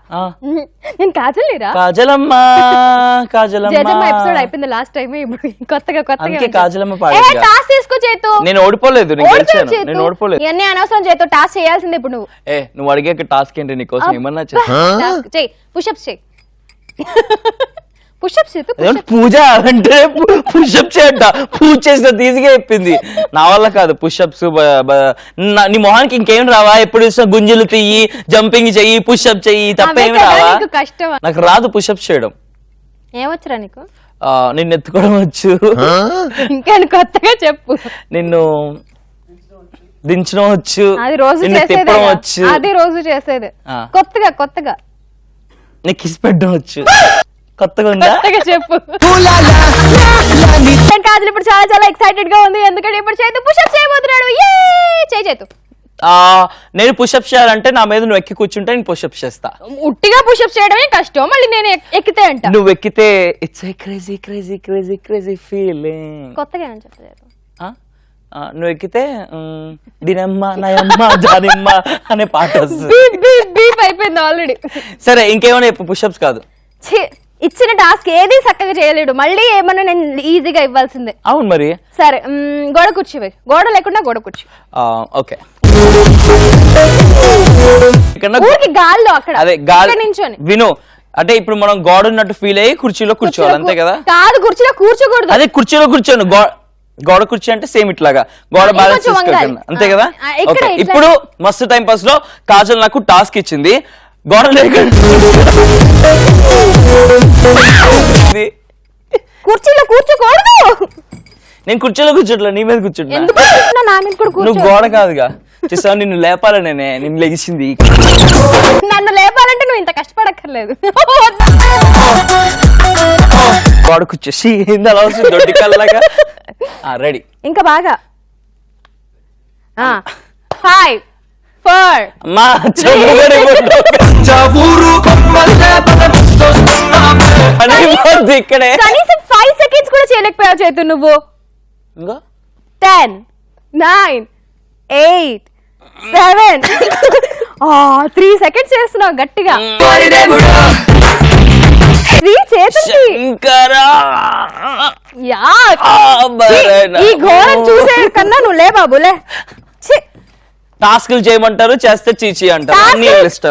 నేను కాజల్ నీరా. కాజలమ్మ కాజలమ్మ ఎపిసోడ్ అయిపోయింది లాస్ట్ టైం. ఇప్పుడు కొత్తగా కాజలమ్మ టాస్క్ తీసుకో చేతు. నేను ఓడిపోలేదు, నేను ఓడిపోలేదు. ఇవన్నీ అనవసరం చేతు. టాస్క్ చేయాల్సిందే ఇప్పుడు నువ్వు. నువ్వు అడిగే టాస్క్ ఏంటి? నీకోసం ఏమన్నా చెయ్యి. పుషప్స్ చెయ్యి. పుషప్స్ పూజ అంటే పుషప్ చేయంట. పూజ చేసిన తీసిగా చెప్పింది. నా వల్ల కాదు పుషప్స్. నీ మొహానికి ఇంకేం రావా? ఎప్పుడు చూసినా గుంజులు తీయి, జంపింగ్ చెయ్యి, పుషప్ చెయ్యి, తప్పేమి రావా? నాకు రాదు పుషప్స్ చేయడం. ఏమొచ్చురా నీకు? నిన్ను ఎత్తుకోవడం వచ్చు. ఇంకా కొత్తగా చెప్పు. నిన్ను దించడం వచ్చు, అది రోజు తిప్పడం వచ్చు. అది రోజు చేసేది. కొత్తగా నీకు కిస్ పెట్టడం వచ్చు. కొత్తగా ఉందా? చెప్పు. కాజల్ ఇప్పుడు చాలా చాలా ఎక్సైటెడ్ గా ఉంది, ఎందుకంటే ఇప్పుడు చేతు పుషప్ చేయబోతున్నాడు. చేతు. నేను పుషప్ చేయాలంటే నా మీద నువ్వు ఎక్కి కూర్చుంటే నేను పుషప్ చేస్తా. ఉట్టిగా పుషప్ చేయడమే కష్టం, మళ్ళీ నేను ఎక్కితే అంట. నువ్వు ఎక్కితే it's a crazy crazy crazy crazy feeling. కొత్తగా ఏమని చెప్పలేదు. నువ్వు ఎక్కితే దీనమ్మ నాయమ్మ జానిమ్మ అనే పాట వస్తుంది. అయిపోయింది ఆల్రెడీ. సరే ఇంకేమైనా పుషప్స్ కాదు. ఇచ్చిన టాస్క్ ఏది చక్కగా చేయలేడు, మళ్ళీ ఏమన్నా నేను ఈజీగా ఇవ్వాల్సిందే. అవును మరి. సరే గోడ కూర్చి. గోడ లేకుండా గోడ కూర్చి. ఓకే. గాల్లో అక్కడ అదే గాలి నించొని విను. అంటే ఇప్పుడు మనం గోడ ఉన్నట్టు ఫీల్ అయ్యి కుర్చీలో కూర్చోవాలి, అంతే కదా? కాదు, కుర్చీలో కూర్చోకూడదు. అదే కుర్చీలో కూర్చోను. గోడ కుర్చీ అంటే సేమ్ ఇట్లాగా గోడ బ్యాలెన్స్ చేసుకోవాలి, అంతే కదా? ఇప్పుడు మస్తు టైం పాస్ లో కాజల్ నాకు టాస్క్ ఇచ్చింది. గోడ లేకుండా కుర్చీలో కూర్చోకూడదు. నేను కుర్చీలో కూర్చోట్లే, నీ మీద కూర్చుంటా. నువ్వు గోడ కాదుగా చూసావు, నిన్ను లేపాలనే నిన్ను లెగిసింది. నన్ను లేపాలంటే నువ్వు ఇంత కష్టపడక్కర్లేదు. గోడ కూర్చేసి అలా వస్తుంది దొడ్డి కల్లాగా. రెడీ. ఇంకా బాగా 5 4 అమ్మా ఇక్కడే కనీసం 5 seconds కూడా చేయలేకపోయావు చేతు నువ్వు. 10 9 8 7 3 seconds చేస్తున్నావు గట్టిగా. ఈ ఘోరం చూసే కన్నా నువ్వు లే బాబులే. టాస్క్లు చేయమంటారు, చేస్తే చీచి అంటారు.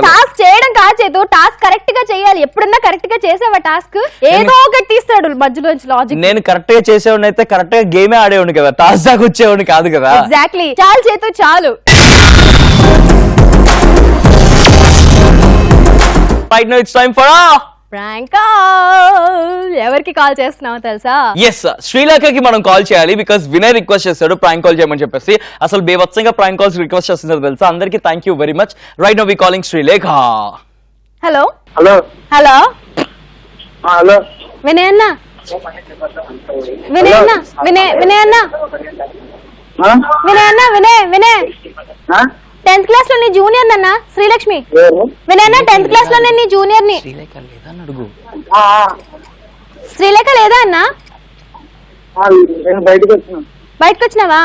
టాస్క్ చేయడం కాదు చేతు, టాస్క్ కరెక్ట్ గా చేయాలి. ఎప్పుడన్నా కరెక్ట్ గా చేసావా టాస్క్? ఏదో ఒకటి తీస్తాడు మధ్యలో లాజిక్. నేను కరెక్ట్ గా చేసేవాడిని అయితే కరెక్ట్ గా గేమే ఆడేవాడిని కదా, టాస్క్ దాకా వచ్చేవాడిని కాదు కదా. ఎగ్జాక్ట్లీ. చాలు చేతు చాలు. Right now it's time for prank call. ఎవరికి కాల్ చేస్తున్నావో తెలుసా? ఎస్, శ్రీలేఖకి మనం కాల్ చేయాలి. బికాస్ వినయ్ రిక్వెస్ట్ చేస్తాడు ప్రాంక్ కాల్ చేయమని చెప్పేసి. అసలు బేవత్సంగా ప్రాంక్ కాల్స్ రిక్వెస్ట్ చేస్తున్నారు తెలుసా. అందరికి thank you very much. Right now we calling Sreelekha. Hello hello hello hello Vinay అన్న, వినయ్ అన్న, వినయ్ అన్న, వినయ్ అన్న, వినయ్ 10th క్లాస్ లో నీ జూనియర్ అన్న శ్రీలక్ష్మి. వినయ్ అన్న 10th క్లాస్ లో నేను నీ జూనియర్ ని. శ్రీలేఖ లేదా అన్న? బయటకు వచ్చినావా?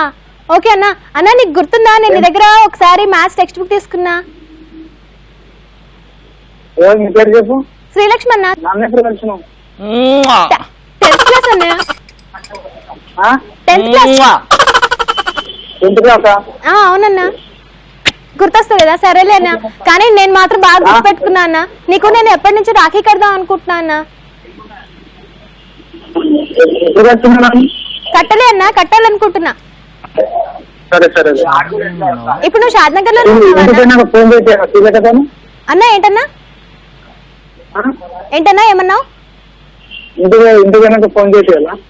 ఓకే అన్న. అన్న నీకు గుర్తుందా, నేను నీ దగ్గర ఒకసారి మ్యాథ్స్ టెక్స్ట్ బుక్ తీసుకున్నా. శ్రీలక్ష్మి అన్న. 10th క్లాస్ అన్న. 10th class. అవునన్నా, గుర్తొస్తుంది కదా. సరేలే అన్న, కానీ నేను మాత్రం బాగా గుర్తుపెట్టుకున్నా అన్న. నీకు నేను ఎప్పటి నుంచో రాఖీ కడదాం అనుకుంటున్నా అన్న. కట్టలే అన్న, కట్టాలనుకుంటున్నా. ఇప్పుడు నువ్వు షాద్నగర్ లో అన్న. ఏంటన్నా ఏమన్నావు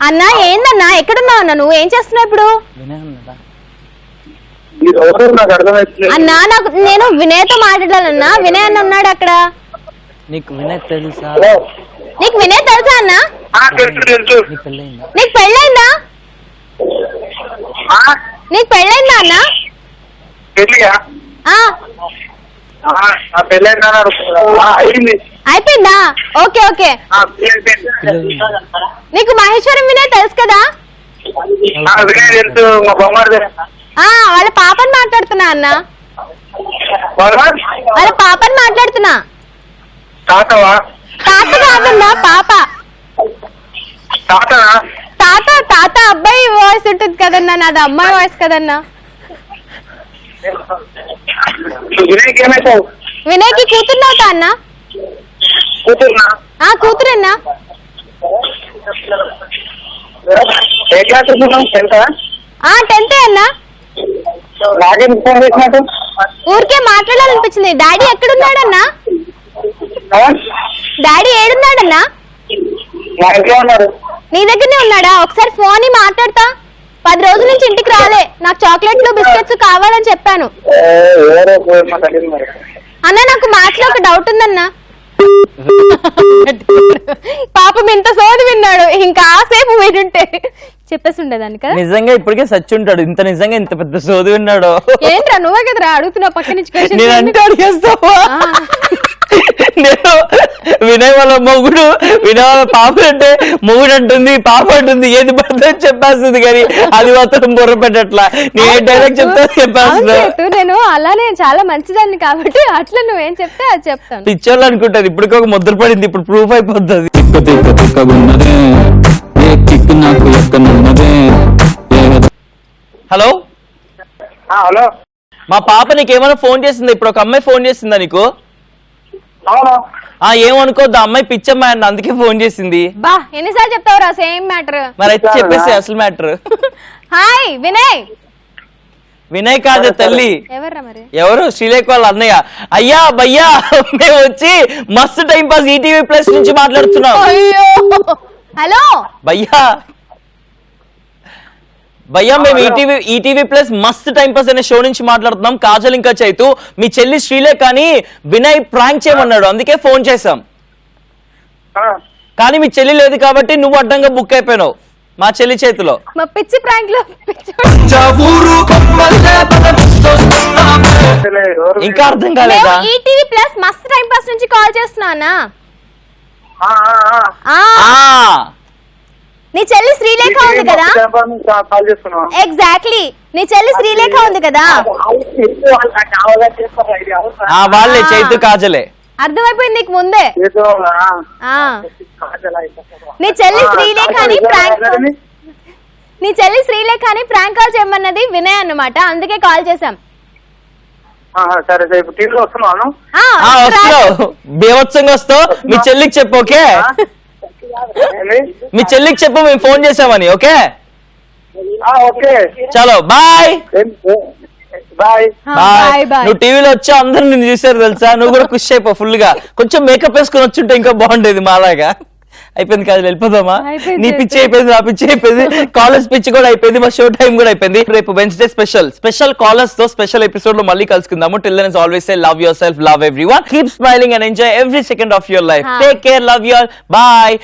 అన్న? ఏందన్నా, ఎక్కడున్నావు అన్న? నువ్వు ఏం చేస్తున్నావు ఇప్పుడు? అన్నా నాకు నేను వినయ్తో మాట్లాడాలన్నా. వినయ్ అన్న ఉన్నాడు అక్కడ. నీకు వినయ్ తెలుసా? నీకు వినయ్ తెలుసా అన్న? నీకు పెళ్ళైందా? నీకు పెళ్ళైందా అన్న? పెళ్ళైందా అయింది. అయిపోయిందా? Okay okay. నీకు మహేశ్వరం వినయ్ తెలుసు కదా? వినయ్ తెలుసు, మా బొమ్మది. వాళ్ళ పాపని మాట్లాడుతున్నా అన్న. వాళ్ళ పాపని మాట్లాడుతున్నా. తాతవా? తాత కాదన్నా, పాప. తాతనా? తాత తాత అబ్బాయి వాయిస్ ఉంటుంది కదన్నా, నాది అమ్మాయి వాయిస్ కదన్నా. వినయ్కి ఏమైతావు? వినయ్కి కూతురునవుతా అన్న. కూతురునా? కూతురన్నా. ఏ క్లాస్ చదువుతున్నావు? 10th అన్నా. నాకేం ఫోన్ చేసినట్టు? ఊరికే మాట్లాడాలనిపించింది. డాడీ ఎక్కడున్నాడన్నా? డాడీ ఏడున్నాడన్నా? మా ఇంట్లో ఉన్నారు. నీ దగ్గరనే ఉన్నాడా? ఒకసారి ఫోన్ మాట్లాడతా. 10 రోజుల నుంచి ఇంటికి రాలే. నాకు చాక్లెట్లు బిస్కెట్స్ కావాలని చెప్పాను. అన్న నాకు మ్యాథ్స్ లో ఒక డౌట్ ఉందన్నా. పాపం ఎంత సోది విన్నాడు. ఇంకా ఆసేపు వింటుంటే చెప్పేసి ఉండేదాన్ని కదా. నిజంగా ఇప్పటికే సచ్చి ఉంటాడు. ఇంత నిజంగా ఇంత పెద్ద సోది విన్నాడు. ఏంట్రా నువ్వే కదరా అడుగుతున్నావు పక్క నుంచి. నేను అంటే అడిగేస్తావా? నేను వినయ్ వాళ్ళ మొగుడు, వినయ్ వాళ్ళ పాప అంటే మొగుడు అంటుంది, పాప అంటుంది, ఏది పడితే చెప్పేస్తుంది కానీ అది మాత్రం బుర్ర పెట్టట్లా. నేను ఏ డైలాగ్ చెప్తా చెప్పేస్తా. నేను అలానే చాలా మంచిదాన్ని కాబట్టి అట్లా నువ్వేం చెప్తే అది చెప్తాను. పిచ్చోళ్ళు అనుకుంటది. ఇప్పటికి ఒక ముద్ర పడింది, ఇప్పుడు ప్రూఫ్ అయిపోతుంది. హలో హలో, మా పాప నీకు ఏమైనా ఫోన్ చేసిందా? ఇప్పుడు ఒక అమ్మాయి ఫోన్ చేసిందా నీకు? ఏమనుకోద్దు, అమ్మాయి పిచ్చమ్మాయి అండి, అందుకే ఫోన్ చేసింది. బా ఎన్నిసార్లు చెప్తావురా సేమ్ మ్యాటర్. మరి అయితే చెప్పేసి అసలు మ్యాటర్. హాయ్ వినయ్. వినయ్ కాదు తల్లి. ఎవర్రా మరి? ఎవరు? శ్రీలేఖ వాళ్ళ అన్నయ్య. అయ్యా భయ్యా, మేము వచ్చి మస్తు టైం పాస్ ఈటీవీ ప్లస్ నుంచి మాట్లాడుతున్నాం. హలో భయ్యా, భయ్యా మేము ఈటీవీ ప్లస్ మస్త్ టైం పాస్ అనే షో నుంచి మాట్లాడుతున్నాం. కాజల్ ఇంకా చైతు. మీ చెల్లి శ్రీలేఖ అని వినయ్ ప్రాంక్ చేయమన్నాడు, అందుకే ఫోన్ చేసాం. కానీ మీ చెల్లి లేదు కాబట్టి నువ్వు అడ్డంగా బుక్ అయిపోయినావు మా చెల్లి చేతిలో. మా పిచ్చి ప్రాంక్ లో ఇంకా అర్థం కాలేదా? ఈటీవీ ప్లస్ మస్త్ టైం పాస్ నుంచి కాల్ చేస్తున్నా. నీ చెల్లి శ్రీలేఖ ఉంది కదా? ఎగ్జాక్ట్లీ, నీ చెల్లి శ్రీలేఖ ఉంది కదా? వాళ్ళే, చైతు కాజలే. అర్థమైపోయింది నీకు ముందే. నీ చెల్లి శ్రీలేఖ అని ప్రాంక్ కాల్ చేయమన్నది వినయ్ అన్నమాట, అందుకే కాల్ చేసాం. బేవత్సంగా వస్తావు. మీ చెల్లికి చెప్పు, ఓకే? మీ చెల్లికి చెప్పు మేము ఫోన్ చేసామని. ఓకే చలో బాయ్. Bye bye. నువ్వు టీవీలో వచ్చా అందరు నిన్ను చూసారు తెలుసా? నువ్వు కూడా ఖుషి అయిపో ఫుల్ గా. కొంచెం మేకప్ వేసుకుని వచ్చుంటే ఇంకా బాగుండేది మాలాగా. అయిపోయింది కాదు, వెళ్ళిపోదామా? నీ పిచ్చి అయిపోయింది, నా పిచ్చి అయిపోయింది, కాలేజ్ పిచ్చి కూడా అయిపోయింది, మా షో టైం కూడా అయిపోయింది. రేపు వెన్స్డే స్పెషల్ కాలర్స్ తో స్పెషల్ ఎపిసోడ్ లో మళ్ళీ కలుసుకుందాము. Till then always say love yourself, love everyone, keep smiling and enjoy every second of your life. Take care, love you all, bye.